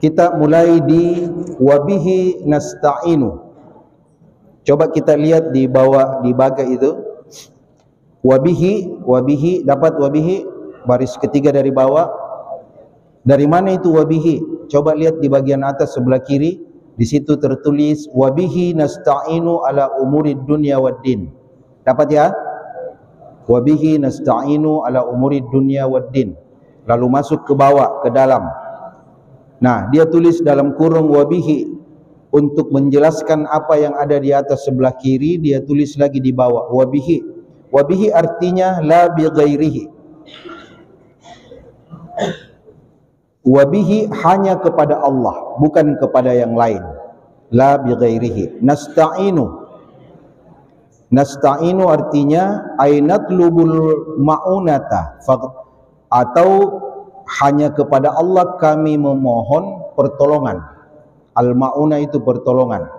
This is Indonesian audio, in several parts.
Kita mulai di wabihi nasta'inu. Coba kita lihat di bawah, di baga itu. Wabihi, dapat wabihi, baris ketiga dari bawah. Dari mana itu wabihi? Coba lihat di bagian atas sebelah kiri. Di situ tertulis wabihi nasta'inu ala umurid dunya waddin. Dapat ya? Wabihi nasta'inu ala umurid dunya waddin. Lalu masuk ke bawah, ke dalam. Nah, dia tulis dalam kurung wabihi. Untuk menjelaskan apa yang ada di atas sebelah kiri, dia tulis lagi di bawah wabihi. Wabihi artinya la bi ghairihi. Wabihi hanya kepada Allah, bukan kepada yang lain. La bi ghairihi. Nasta'inu. Nasta'inu artinya ainatlubul ma'unata, atau hanya kepada Allah kami memohon pertolongan. Al-ma'una itu pertolongan.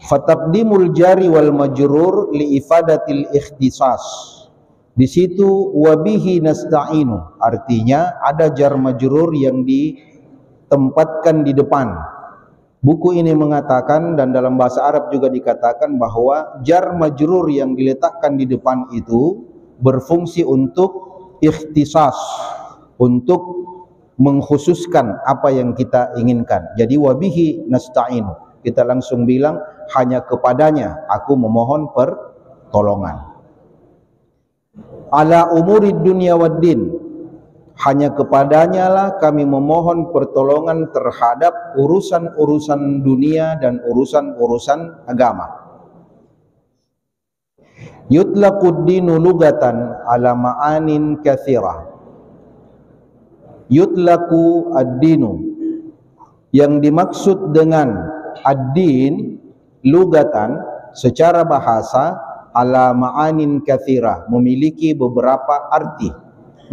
Fataqdimul jari wal majrur li ifadatil ikhtisas. Di situ wabihi nasta'inu artinya ada jar majrur yang ditempatkan di depan. Buku ini mengatakan, dan dalam bahasa Arab juga dikatakan, bahwa jar majrur yang diletakkan di depan itu berfungsi untuk ikhtisas, untuk mengkhususkan apa yang kita inginkan. Jadi wabihi nasta'inu, kita langsung bilang hanya kepadanya aku memohon pertolongan. Ala umurid dunya waddin, hanya kepadanya lah kami memohon pertolongan terhadap urusan-urusan dunia dan urusan-urusan agama. Yutlaqud dinu lugatan ala ma'anin katsirah. Yutlaku ad-dinu, yang dimaksud dengan ad-din lugatan secara bahasa, ala ma'anin katsirah, memiliki beberapa arti.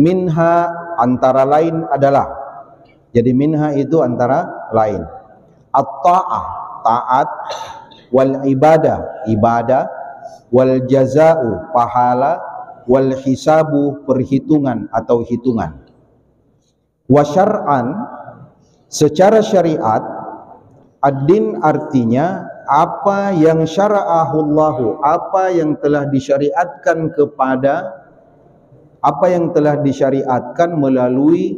Minha antara lain adalah, jadi minha itu antara lain at-ta'ah, taat, wal ibadah, ibadah, wal jaza'u, pahala, wal hisabu, perhitungan atau hitungan. Wa syar'an, secara syariat, ad-din artinya apa yang syara'ahullahu, apa yang telah disyariatkan kepada, apa yang telah disyariatkan melalui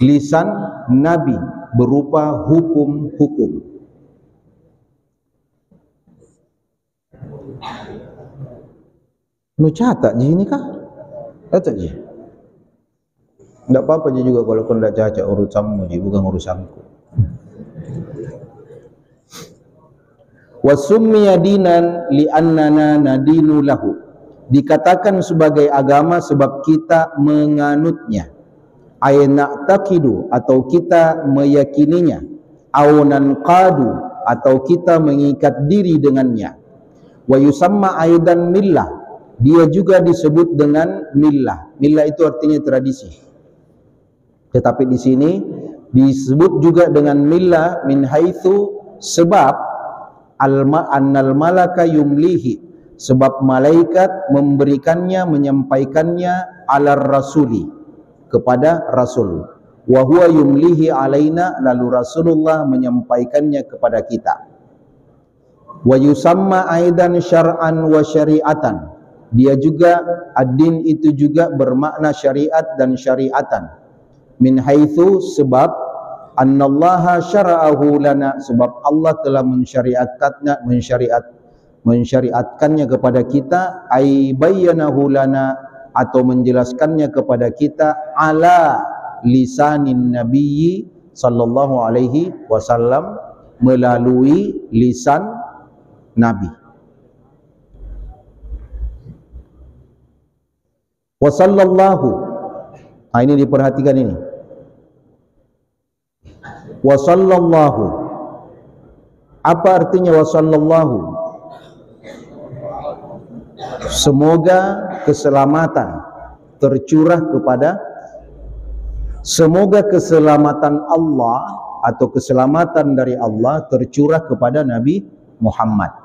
lisan Nabi berupa hukum-hukum. Nu catat je ini kah? Catat je. Tidak apa-apa je juga kalau kau tidak cacat, urusanmu je, bukan urusanku. Wasummiya dinan li'annana nadinu lahu, dikatakan sebagai agama sebab kita menganutnya. Ayna taqidu, atau kita meyakininya. Aunan qadu, atau kita mengikat diri dengannya. Wa yusamma aidan millah, dia juga disebut dengan millah. Millah itu artinya tradisi. Tetapi di sini disebut juga dengan millah min haitsu, sebab annal malaka yumlihi, sebab malaikat memberikannya, menyampaikannya alar rasuli, kepada rasul. Wa huwa yumlihi alaina, lalu Rasulullah menyampaikannya kepada kita. Wa yusamma aidan syar'an wa syari'atan, dia juga ad-din itu juga bermakna syariat dan syariatan. Min haitsu, sebab annallaha syara'ahu lana, sebab Allah telah mensyariatkannya kepada kita. Ay bayyanahu lana, atau menjelaskannya kepada kita, ala lisanin nabiyyi sallallahu alaihi wasallam, melalui lisan Nabi. Wa sallallahu, ini diperhatikan ini. Wa sallallahu, apa artinya wa sallallahu? Semoga keselamatan tercurah kepada, semoga keselamatan Allah atau keselamatan dari Allah tercurah kepada Nabi Muhammad.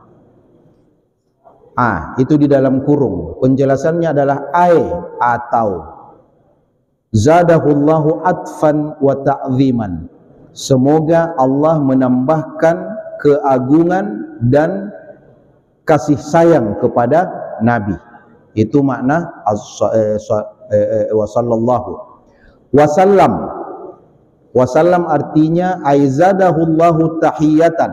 Itu di dalam kurung. Penjelasannya adalah atau zadahullahu atfan wa ta'ziman, Semoga Allah menambahkan keagungan dan kasih sayang kepada Nabi. Itu makna wasallallahu wasallam. Wasallam artinya aizadahullahu tahiyatan.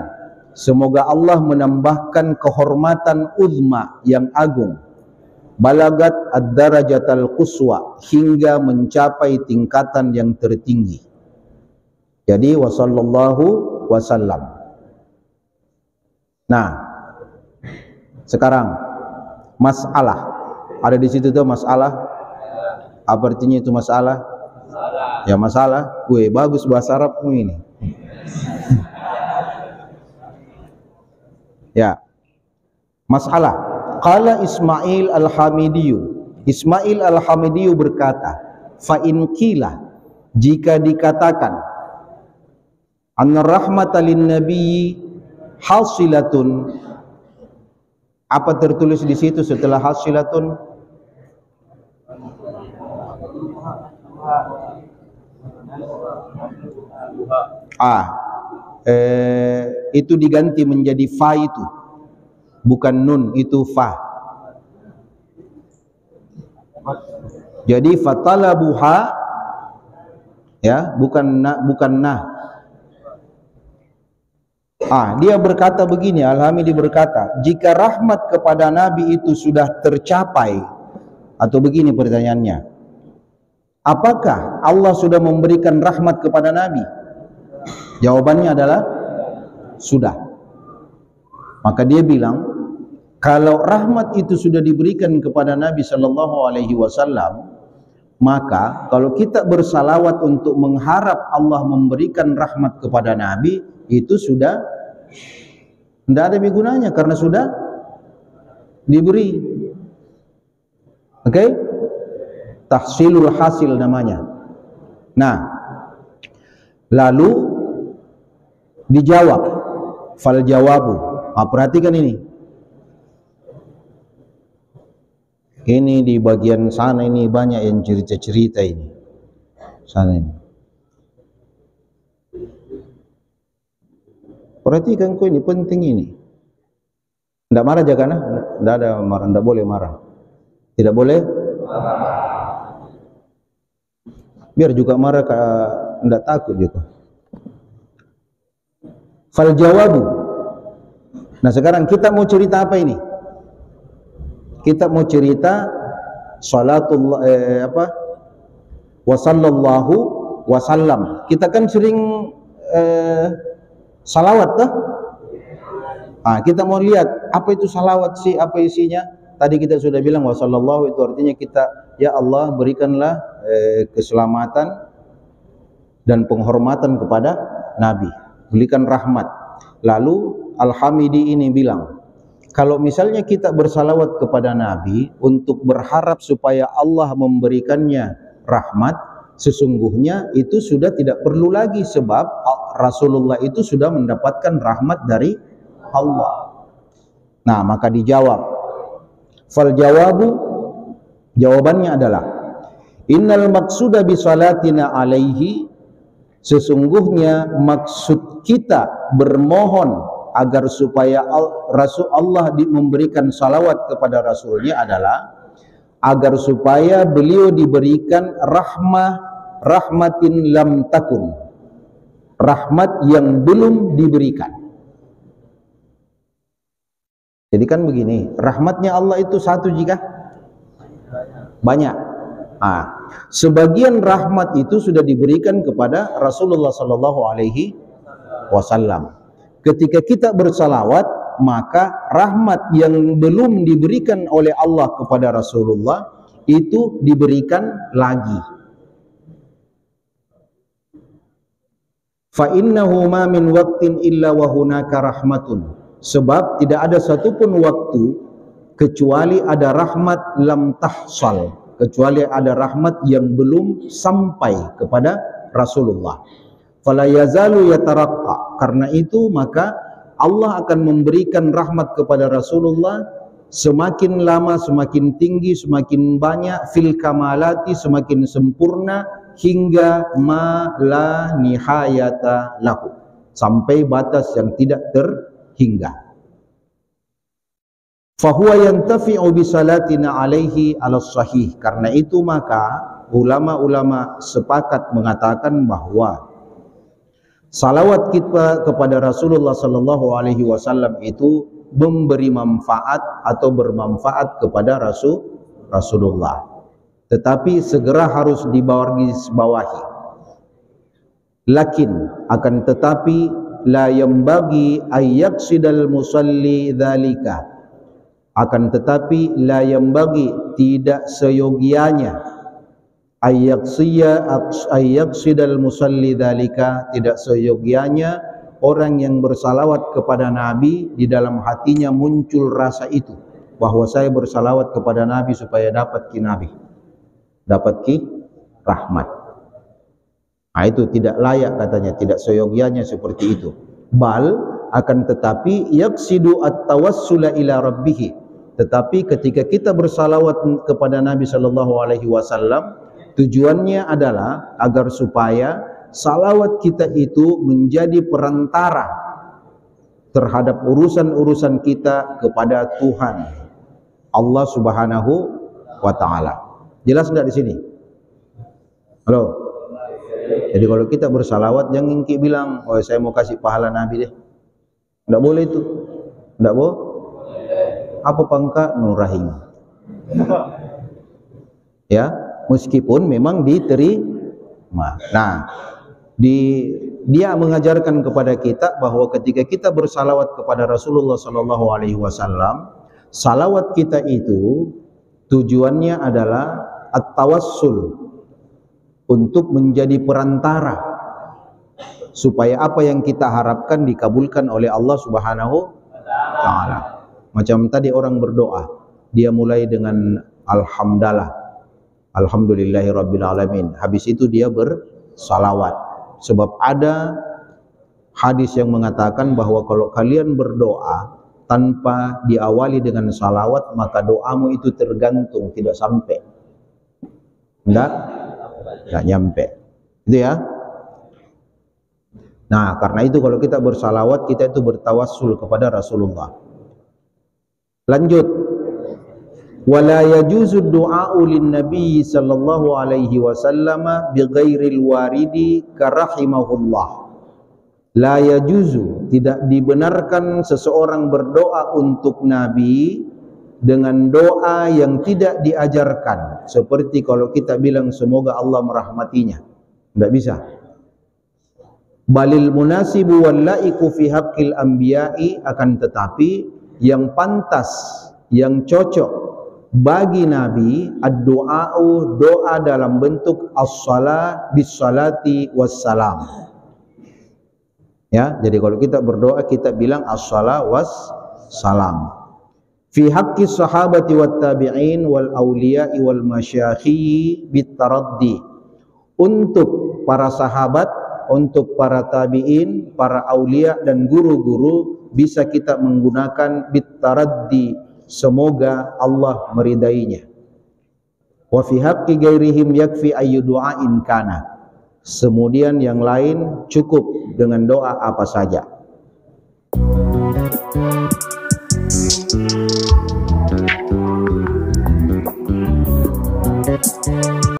Semoga Allah menambahkan kehormatan uzma yang agung. Balagat ad-darajatal quswa, hingga mencapai tingkatan yang tertinggi. Jadi wasallallahu wasallam. Nah, sekarang masalah. Ada di situ tuh masalah. Apa artinya itu masalah? Ya masalah. Weh, bagus bahasa Arabmu ini. Ya. Masalah. Qala Ismail Al-Hamidiyu. Ismail Al-Hamidiyu berkata, fa in qila, jika dikatakan anna rahmata lin nabiyyi hasilatun, apa tertulis di situ setelah hasilatun? Itu diganti menjadi fa, itu bukan nun, itu fa. Jadi fatalabuha, ya, bukan na. Dia berkata begini, Al-Hamidi berkata, jika rahmat kepada Nabi itu sudah tercapai, atau begini pertanyaannya, apakah Allah sudah memberikan rahmat kepada Nabi? Jawabannya adalah sudah. Maka dia bilang, kalau rahmat itu sudah diberikan kepada Nabi Sallallahu Alaihi Wasallam, maka kalau kita bersalawat untuk mengharap Allah memberikan rahmat kepada Nabi, itu sudah tidak ada gunanya karena sudah diberi. Oke? Tahsilul hasil namanya. Nah, lalu dijawab, fal jawabu. Perhatikan ini. Ini di bagian sana ini banyak yang cerita-cerita ini. Sana ini. Perhatikan kau ini, penting ini. Tidak marah jangan, tidak ada marah, tidak boleh marah. Tidak boleh. Biar juga marah, tidak takut juga. Fal jawabu. Nah sekarang kita mau cerita apa ini? Kita mau cerita salatullah wa sallallahu wasallam. Kita kan sering salawat tuh. Kita mau lihat apa itu salawat sih, apa isinya. Tadi kita sudah bilang wa sallallahu itu artinya kita, ya Allah berikanlah keselamatan dan penghormatan kepada Nabi, berikan rahmat. Lalu Al-Hamidi ini bilang, kalau misalnya kita bersalawat kepada Nabi untuk berharap supaya Allah memberikannya rahmat, sesungguhnya itu sudah tidak perlu lagi, sebab Rasulullah itu sudah mendapatkan rahmat dari Allah. Nah, maka dijawab, fal jawabu, jawabannya adalah innal maqsuda bi salatina alaihi, sesungguhnya maksud kita bermohon agar supaya Allah memberikan salawat kepada Rasulnya adalah agar supaya beliau diberikan rahmatin lam takun, rahmat yang belum diberikan. Jadi kan begini, rahmatnya Allah itu satu jika banyak. Sebagian rahmat itu sudah diberikan kepada Rasulullah Sallallahu Alaihi Wasallam. Ketika kita bersalawat, maka rahmat yang belum diberikan oleh Allah kepada Rasulullah itu diberikan lagi. Fa innahu ma min waqtin illa wa hunaka rahmatun. Sebab tidak ada satupun waktu kecuali ada rahmat lam tahsal, kecuali ada rahmat yang belum sampai kepada Rasulullah. Fala yazalu yataraqqa. Karena itu maka Allah akan memberikan rahmat kepada Rasulullah semakin lama, semakin tinggi, semakin banyak, fil kamalati, semakin sempurna, hingga ma la nihayata lahu, sampai batas yang tidak terhingga. Fahuwa yantafi'u bisalatina alaihi ala sahih. Karena itu maka ulama-ulama sepakat mengatakan bahwa salawat kita kepada Rasulullah sallallahu alaihi wasallam itu memberi manfaat atau bermanfaat kepada Rasulullah. Tetapi segera harus dibawahi. Lakin akan tetapi la yambagi ayyaqsidal musalli dzalika. Akan tetapi la yambagi, tidak seyogianya, ayyaqsidal musalli dzalika, tidak seyogianya orang yang bersalawat kepada Nabi di dalam hatinya muncul rasa itu, bahwa saya bersalawat kepada Nabi supaya dapat ki Nabi, dapat ki rahmat. Nah, itu tidak layak katanya, tidak seyogianya seperti itu. Bal akan tetapi yaqsidu at-tawassula ila rabbih. Tetapi ketika kita bersalawat kepada Nabi sallallahu alaihi wasallam, tujuannya adalah agar supaya salawat kita itu menjadi perantara terhadap urusan-urusan kita kepada Tuhan Allah Subhanahu wa taala. Jelas enggak di sini? Halo. Jadi kalau kita bersalawat jangan ki bilang, "Oh, saya mau kasih pahala Nabi deh." Enggak boleh itu. Enggak boleh. Apa pangka Nurrahim? Ya, meskipun memang diterima. Nah, dia mengajarkan kepada kita bahwa ketika kita bersalawat kepada Rasulullah sallallahu alaihi wasallam, salawat kita itu tujuannya adalah at-tawassul, untuk menjadi perantara supaya apa yang kita harapkan dikabulkan oleh Allah Subhanahu wa taala. Macam tadi orang berdoa, dia mulai dengan alhamdulillah, alhamdulillahi rabbil alamin. Habis itu dia bersalawat. Sebab ada hadis yang mengatakan bahwa kalau kalian berdoa tanpa diawali dengan salawat, maka doamu itu tergantung, tidak sampai. Enggak nyampe. Itu ya. Nah, karena itu kalau kita bersalawat, kita itu bertawassul kepada Rasulullah. Lanjut. Wala yajuzu du'a'u lin-nabi sallallahu alaihi wasallam bighairil waridi karahimahullah. La yajuzu, tidak dibenarkan seseorang berdoa untuk Nabi dengan doa yang tidak diajarkan, seperti kalau kita bilang semoga Allah merahmatinya. Tidak bisa. Balil munasibu wal laiku fi haqqil anbiya'i, akan tetapi yang pantas, yang cocok bagi Nabi ad-du'a'u, doa dalam bentuk as-salah bis-salati was-salam. Ya, jadi kalau kita berdoa kita bilang as-salah was-salam. Fi haqqi sahabati wat tabi'in wal awliya'i wal masyayikhi bit taraddi. Untuk para sahabat, untuk para tabi'in, para aulia dan guru-guru bisa kita menggunakan bit taraddi, semoga Allah meridainya. Wa fi haqqi ghairihim yakfi ayyu du'ain kana. Kemudian yang lain cukup dengan doa apa saja.